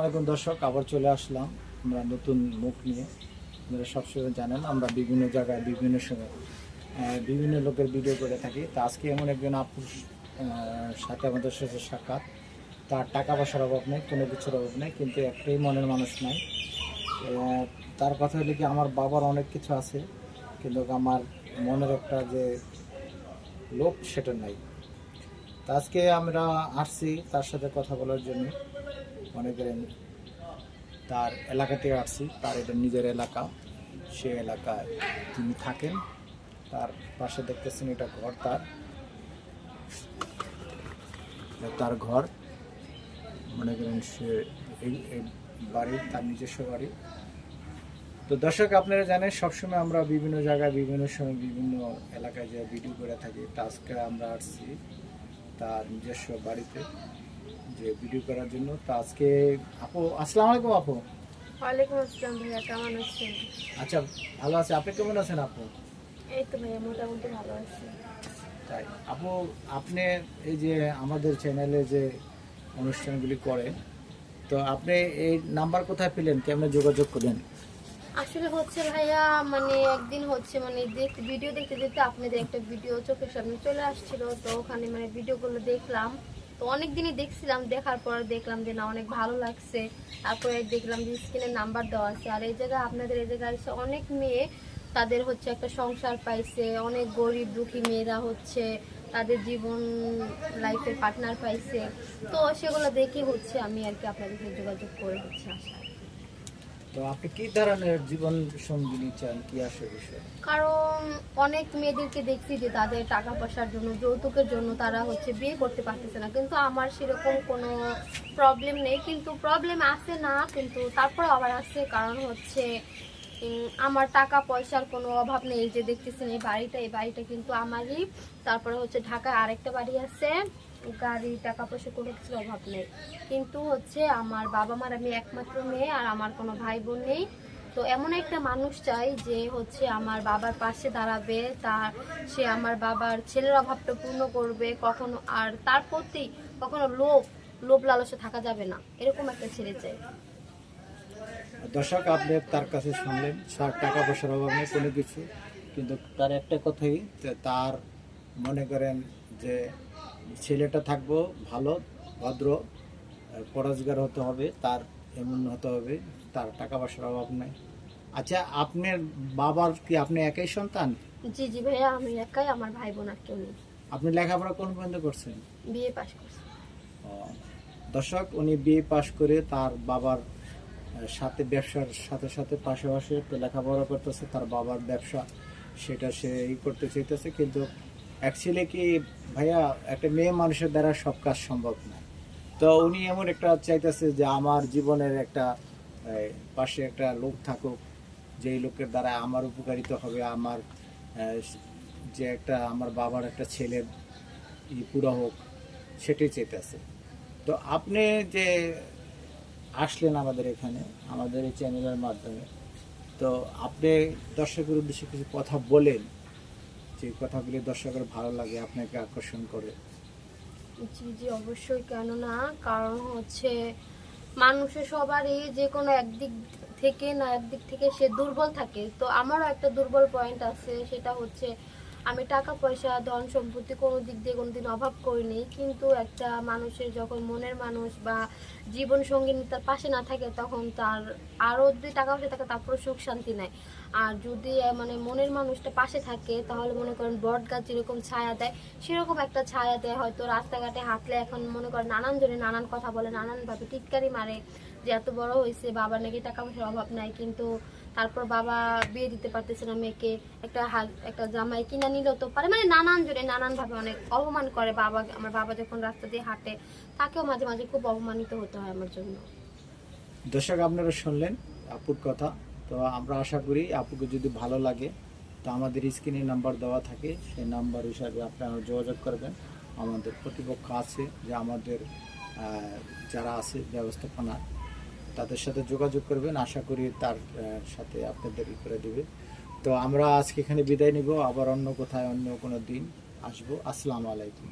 আসসালামু দর্শক, আবার চলে আসলাম আমরা নতুন মুখ নিয়ে। আপনারা সবসময় জানেন আমরা বিভিন্ন জায়গায় বিভিন্ন সময় বিভিন্ন লোকের ভিডিও করে থাকি। তা আজকে এমন একজন আপুর সাথে আমাদের সাথে সাক্ষাৎ। তার টাকা পয়সার অভাব নেই, কোনো কিছুর অভাব নেই, কিন্তু একটাই মনের মানুষ নাই। তার কথা হলো কি, আমার বাবার অনেক কিছু আছে কিন্তু আমার মনের একটা যে লোক সেটা নাই। তা আজকে আমরা আসছি তার সাথে কথা বলার জন্য। মনে করেন তার এলাকা থেকে আসছি, তার এটা নিজের এলাকা, সে এলাকায় তিনি থাকেন। তার পাশে দেখতেছেন এটা ঘর, তার ঘর। মনে করেন সে এই বাড়ি তার নিজস্ব বাড়ি। তো দর্শক, আপনারা জানেন সবসময় আমরা বিভিন্ন জায়গায় বিভিন্ন সময় বিভিন্ন এলাকায় যে ভিডিও করে থাকি। তা আজকে আমরা আসছি তার নিজস্ব বাড়িতে যে ভিডিও করার জন্য। তা আজকে আপু, আসসালামু আলাইকুম আপু। ওয়ালাইকুম আসসালাম ভাইয়া, কেমন আছেন? আচ্ছা, ভালো আছে। আপনি কেমন আছেন আপু? এই তো ভাইয়া, মোটামুটি ভালো আছি। তাই আপু, আপনি এই যে আমাদের চ্যানেলে যে অনুষ্ঠানগুলি করেন, তো আপনি এই নাম্বার কোথায় পেলেন, কেমন যোগাযোগ করেন? আসলে হচ্ছে ভাইয়া, মানে একদিন হচ্ছে মানে ভিডিও দেখতে দেখতে আপনাদের একটা ভিডিও চোখের সামনে চলে আসছিল, তো ওখানে মানে ভিডিওগুলো দেখলাম। তো অনেক দিনই দেখছিলাম, দেখার পর দেখলাম যে না, অনেক ভালো লাগছে। তারপরে দেখলাম যে স্ক্রিনের নাম্বার দেওয়া আছে, আর এই জায়গায় আপনাদের এই জায়গায় এসে অনেক মেয়ে তাদের হচ্ছে একটা সংসার পাইছে, অনেক গরিব দুঃখী মেয়েরা হচ্ছে তাদের জীবন লাইফের পার্টনার পাইছে। তো সেগুলো দেখে হচ্ছে আমি আর কি আপনাদের সাথে যোগাযোগ করে হচ্ছে আসা। তো আপনি কি ধরনের জীবন সঙ্গিনী চান, কি আসে বিষয়? কারণ অনেক মেয়েদেরকে দেখছি যে তাদের টাকা পয়সার জন্য, যৌতুকের জন্য তারা হচ্ছে বিয়ে করতে পারতেছে না, কিন্তু আমার সেরকম কোনো প্রবলেম নেই। কিন্তু প্রবলেম আছে না, কিন্তু তারপরে আবার আছে। কারণ হচ্ছে আমার টাকা পয়সার কোনো অভাব নেই। যে দেখতেছেন এই বাড়িটা কিন্তু আমারই। তারপরে হচ্ছে ঢাকায় আরেকটা বাড়ি আছে, গাড়ি, টাকা পয়সা কোনো কিছুর অভাব নেই। কিন্তু হচ্ছে আমার বাবা মার আমি একমাত্র মেয়ে, আর আমার কোনো ভাই বোন নেই। তো এমন একটা মানুষ চাই যে হচ্ছে আমার বাবার পাশে দাঁড়াবে, সে আমার বাবার ছেলের অভাবটা পূর্ণ করবে কখনো, আর তার প্রতি কখনো লোভ লালসা থাকা যাবে না, এরকম একটা ছেলে চাই। দর্শক, আপনি তার কাছে শুনলেন তার টাকা পয়সার অভাব নেই, কোনো কিছু, কিন্তু তার একটা কথাই যে তার মনে করেন যে ছেলেটা থাকবো ভালো, ভদ্র, পরোজগার হতে হবে, তার এমন হতে হবে, তার টাকা পয়সার অভাব নাই। আচ্ছা, আপনার বাবার কি আপনি একাই সন্তান? জি জি ভাইয়া, আমি একাই, আমার ভাই বোন আর কেউ নেই। আপনি লেখাপড়া কোন পর্যন্ত করছেন? বিয়ে পাশ করছি। ও, দর্শক, উনি বিএ পাশ করে তার বাবার সাথে ব্যবসার সাথে সাথে পাশাপাশি একটু লেখাপড়া করতেছে। তার বাবার ব্যবসা, সেটা সে করতে চাইতেছে, কিন্তু অ্যাকচুয়ালি কি ভাইয়া, একটা মেয়ে মানুষের দ্বারা সব কাজ সম্ভব না। তো উনি এমন একটা চাইতেছে যে আমার জীবনের একটা পাশে একটা লোক থাকুক, যেই লোকের দ্বারা আমার উপকারিত হবে, আমার যে একটা আমার বাবার একটা ছেলের পুরা হোক, সেটাই চাইতেছে। তো আপনি যে আসলেন আমাদের এখানে, আমাদের এই চ্যানেলের মাধ্যমে, তো আপনি দর্শকের উদ্দেশ্যে কিছু কথা বলেন, যে কথাগুলি দর্শকের ভালো লাগে, আপনাকে আকর্ষণ করে। জি জি অবশ্যই, কেন না। কারণ হচ্ছে মানুষের সবারই যে কোনো একদিক থেকে সে দুর্বল থাকে। তো আমারও একটা দুর্বল পয়েন্ট আছে, সেটা হচ্ছে আমি টাকা পয়সা ধন সম্পত্তি কোনো দিক দিয়ে কোনোদিন অভাব করিনি। কিন্তু একটা মানুষের যখন মনের মানুষ বা জীবন সঙ্গিনী তার পাশে না থাকে, তখন তার আরও যদি টাকা পয়সা থাকে তারপরে সুখ শান্তি নেয়। আর যদি মানে মনের মানুষটা পাশে থাকে, তাহলে মনে করেন বট গাছ যেরকম ছায়া দেয়, সেরকম একটা ছায়া দেয়। হয়তো রাস্তাঘাটে হাঁটলে এখন মনে করেন নানান জনে নানান কথা বলে, নানানভাবে টিটকারি মারে যে এত বড় হয়েছে, বাবার নাকি টাকা পয়সার অভাব নাই, কিন্তু তারপর বাবা বিয়ে দিতে পারতেছে না মেয়েকে, একটা জামাই কিনা নিলেও তো পারে, মানে নানান জনে নানানভাবে অনেক অপমান করে বাবা। আমার বাবা যখন রাস্তা দিয়ে হাঁটে, তাকেও মাঝে মাঝে খুব অপমানিত হতে হয় আমার জন্য। দর্শক, আপনারা শুনলেন আপুর কথা। তো আমরা আশা করি আপুকে যদি ভালো লাগে, তো আমাদের স্ক্রিনে নাম্বার দেওয়া থাকে, সেই নাম্বার হিসাবে আপনারা যোগাযোগ করবেন। আমাদের প্রতিপক্ষ আছে, যে আমাদের যারা আছে ব্যবস্থাপনা, তাদের সাথে যোগাযোগ করবেন। আশা করি তার সাথে আপনাদের করে দেবে। তো আমরা আজকে এখানে বিদায় নিব, আবার অন্য কোথায় অন্য কোনো দিন আসবো। আসসালামু আলাইকুম।